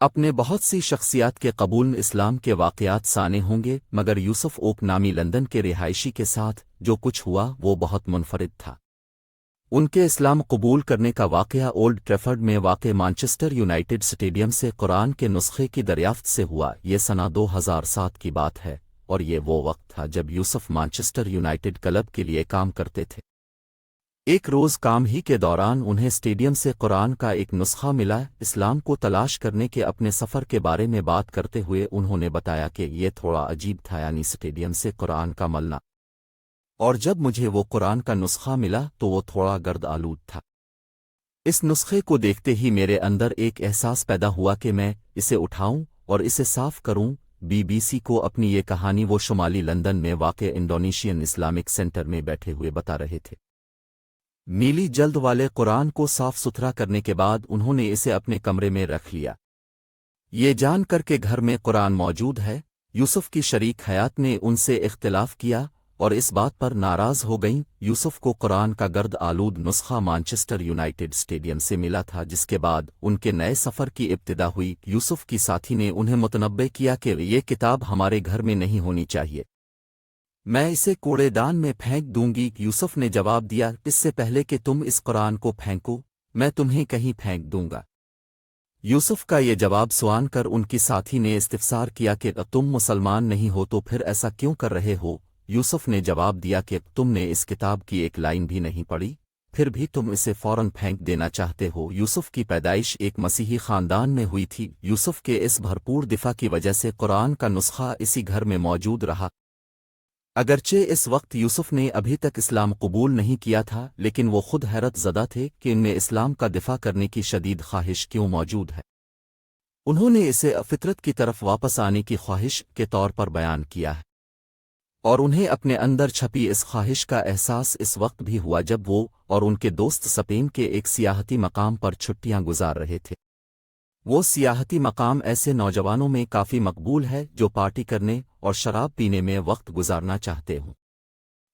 اپنے بہت سی شخصیات کے قبول اسلام کے واقعات سانے ہوں گے، مگر یوسف اوک نامی لندن کے رہائشی کے ساتھ جو کچھ ہوا وہ بہت منفرد تھا۔ ان کے اسلام قبول کرنے کا واقعہ اولڈ ٹریفرڈ میں واقع مانچسٹر یونائیٹڈ اسٹیڈیم سے قرآن کے نسخے کی دریافت سے ہوا۔ یہ سنہ 2007 کی بات ہے، اور یہ وہ وقت تھا جب یوسف مانچسٹر یونائیٹڈ کلب کے لیے کام کرتے تھے۔ ایک روز کام ہی کے دوران انہیں اسٹیڈیم سے قرآن کا ایک نسخہ ملا۔ اسلام کو تلاش کرنے کے اپنے سفر کے بارے میں بات کرتے ہوئے انہوں نے بتایا کہ یہ تھوڑا عجیب تھا، یعنی اسٹیڈیم سے قرآن کا ملنا، اور جب مجھے وہ قرآن کا نسخہ ملا تو وہ تھوڑا گرد آلود تھا۔ اس نسخے کو دیکھتے ہی میرے اندر ایک احساس پیدا ہوا کہ میں اسے اٹھاؤں اور اسے صاف کروں۔ BBC کو اپنی یہ کہانی وہ شمالی لندن میں واقع انڈونیشین اسلامک سینٹر میں بیٹھے ہوئے بتا رہے تھے۔ نیلی جلد والے قرآن کو صاف ستھرا کرنے کے بعد انہوں نے اسے اپنے کمرے میں رکھ لیا، یہ جان کر کے گھر میں قرآن موجود ہے۔ یوسف کی شریک حیات نے ان سے اختلاف کیا اور اس بات پر ناراض ہو گئیں۔ یوسف کو قرآن کا گرد آلود نسخہ مانچسٹر یونائیٹڈ اسٹیڈیم سے ملا تھا، جس کے بعد ان کے نئے سفر کی ابتدا ہوئی۔ یوسف کی ساتھی نے انہیں متنبہ کیا کہ یہ کتاب ہمارے گھر میں نہیں ہونی چاہیے، میں اسے کوڑے دان میں پھینک دوں گی۔ یوسف نے جواب دیا، اس سے پہلے کہ تم اس قرآن کو پھینکو میں تمہیں کہیں پھینک دوں گا۔ یوسف کا یہ جواب سوان کر ان کی ساتھی نے استفسار کیا کہ تم مسلمان نہیں ہو تو پھر ایسا کیوں کر رہے ہو؟ یوسف نے جواب دیا کہ تم نے اس کتاب کی ایک لائن بھی نہیں پڑھی، پھر بھی تم اسے فوراً پھینک دینا چاہتے ہو۔ یوسف کی پیدائش ایک مسیحی خاندان میں ہوئی تھی۔ یوسف کے اس بھرپور دفاع کی وجہ سے قرآن کا نسخہ اسی گھر میں موجود رہا۔ اگرچہ اس وقت یوسف نے ابھی تک اسلام قبول نہیں کیا تھا، لیکن وہ خود حیرت زدہ تھے کہ ان میں اسلام کا دفاع کرنے کی شدید خواہش کیوں موجود ہے۔ انہوں نے اسے فطرت کی طرف واپس آنے کی خواہش کے طور پر بیان کیا ہے، اور انہیں اپنے اندر چھپی اس خواہش کا احساس اس وقت بھی ہوا جب وہ اور ان کے دوست اسپین کے ایک سیاحتی مقام پر چھٹیاں گزار رہے تھے۔ وہ سیاحتی مقام ایسے نوجوانوں میں کافی مقبول ہے جو پارٹی کرنے اور شراب پینے میں وقت گزارنا چاہتے ہوں۔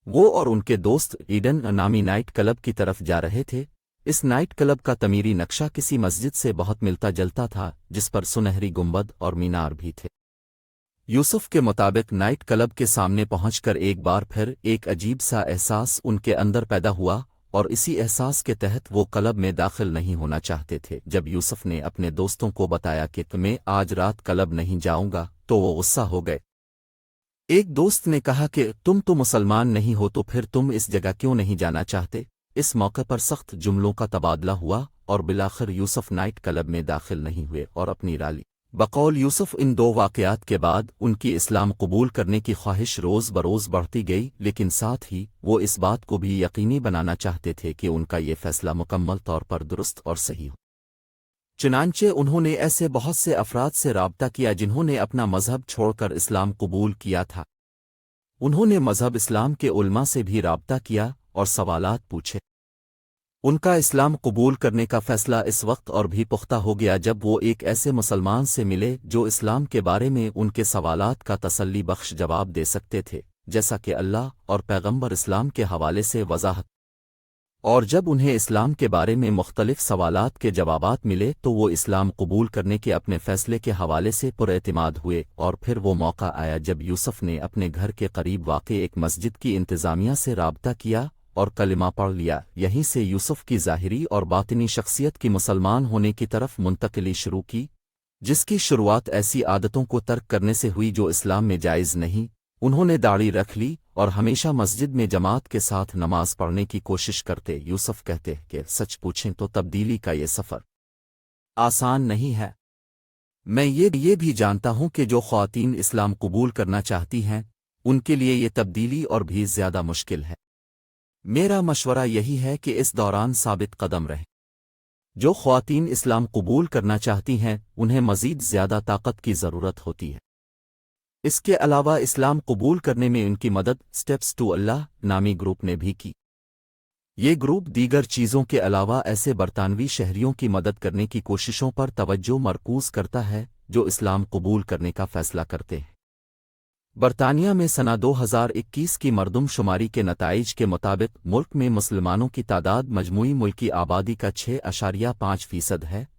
وہ اور ان کے دوست ایڈن نامی نائٹ کلب کی طرف جا رہے تھے۔ اس نائٹ کلب کا تعمیری نقشہ کسی مسجد سے بہت ملتا جلتا تھا، جس پر سنہری گنبد اور مینار بھی تھے۔ یوسف کے مطابق نائٹ کلب کے سامنے پہنچ کر ایک بار پھر ایک عجیب سا احساس ان کے اندر پیدا ہوا، اور اسی احساس کے تحت وہ کلب میں داخل نہیں ہونا چاہتے تھے۔ جب یوسف نے اپنے دوستوں کو بتایا کہ میں آج رات کلب نہیں جاؤں گا تو وہ غصہ ہو گئے۔ ایک دوست نے کہا کہ تم تو مسلمان نہیں ہو تو پھر تم اس جگہ کیوں نہیں جانا چاہتے؟ اس موقع پر سخت جملوں کا تبادلہ ہوا اور بالآخر یوسف نائٹ کلب میں داخل نہیں ہوئے اور اپنی رالی۔ بقول یوسف ان دو واقعات کے بعد ان کی اسلام قبول کرنے کی خواہش روز بروز بڑھتی گئی، لیکن ساتھ ہی وہ اس بات کو بھی یقینی بنانا چاہتے تھے کہ ان کا یہ فیصلہ مکمل طور پر درست اور صحیح ہو۔ چنانچہ انہوں نے ایسے بہت سے افراد سے رابطہ کیا جنہوں نے اپنا مذہب چھوڑ کر اسلام قبول کیا تھا۔ انہوں نے مذہب اسلام کے علماء سے بھی رابطہ کیا اور سوالات پوچھے۔ ان کا اسلام قبول کرنے کا فیصلہ اس وقت اور بھی پختہ ہو گیا جب وہ ایک ایسے مسلمان سے ملے جو اسلام کے بارے میں ان کے سوالات کا تسلی بخش جواب دے سکتے تھے، جیسا کہ اللہ اور پیغمبر اسلام کے حوالے سے وضاحت۔ اور جب انہیں اسلام کے بارے میں مختلف سوالات کے جوابات ملے تو وہ اسلام قبول کرنے کے اپنے فیصلے کے حوالے سے پراعتماد ہوئے۔ اور پھر وہ موقع آیا جب یوسف نے اپنے گھر کے قریب واقع ایک مسجد کی انتظامیہ سے رابطہ کیا اور کلمہ پڑھ لیا۔ یہیں سے یوسف کی ظاہری اور باطنی شخصیت کی مسلمان ہونے کی طرف منتقلی شروع کی، جس کی شروعات ایسی عادتوں کو ترک کرنے سے ہوئی جو اسلام میں جائز نہیں۔ انہوں نے داڑھی رکھ لی اور ہمیشہ مسجد میں جماعت کے ساتھ نماز پڑھنے کی کوشش کرتے۔ یوسف کہتے کہ سچ پوچھیں تو تبدیلی کا یہ سفر آسان نہیں ہے۔ میں یہ بھی جانتا ہوں کہ جو خواتین اسلام قبول کرنا چاہتی ہیں ان کے لیے یہ تبدیلی اور بھی زیادہ مشکل ہے۔ میرا مشورہ یہی ہے کہ اس دوران ثابت قدم رہیں۔ جو خواتین اسلام قبول کرنا چاہتی ہیں انہیں مزید زیادہ طاقت کی ضرورت ہوتی ہے۔ اس کے علاوہ اسلام قبول کرنے میں ان کی مدد سٹیپس ٹو اللہ نامی گروپ نے بھی کی۔ یہ گروپ دیگر چیزوں کے علاوہ ایسے برطانوی شہریوں کی مدد کرنے کی کوششوں پر توجہ مرکوز کرتا ہے جو اسلام قبول کرنے کا فیصلہ کرتے ہیں۔ برطانیہ میں سنہ 2021 کی مردم شماری کے نتائج کے مطابق ملک میں مسلمانوں کی تعداد مجموعی ملکی آبادی کا 6.5% ہے،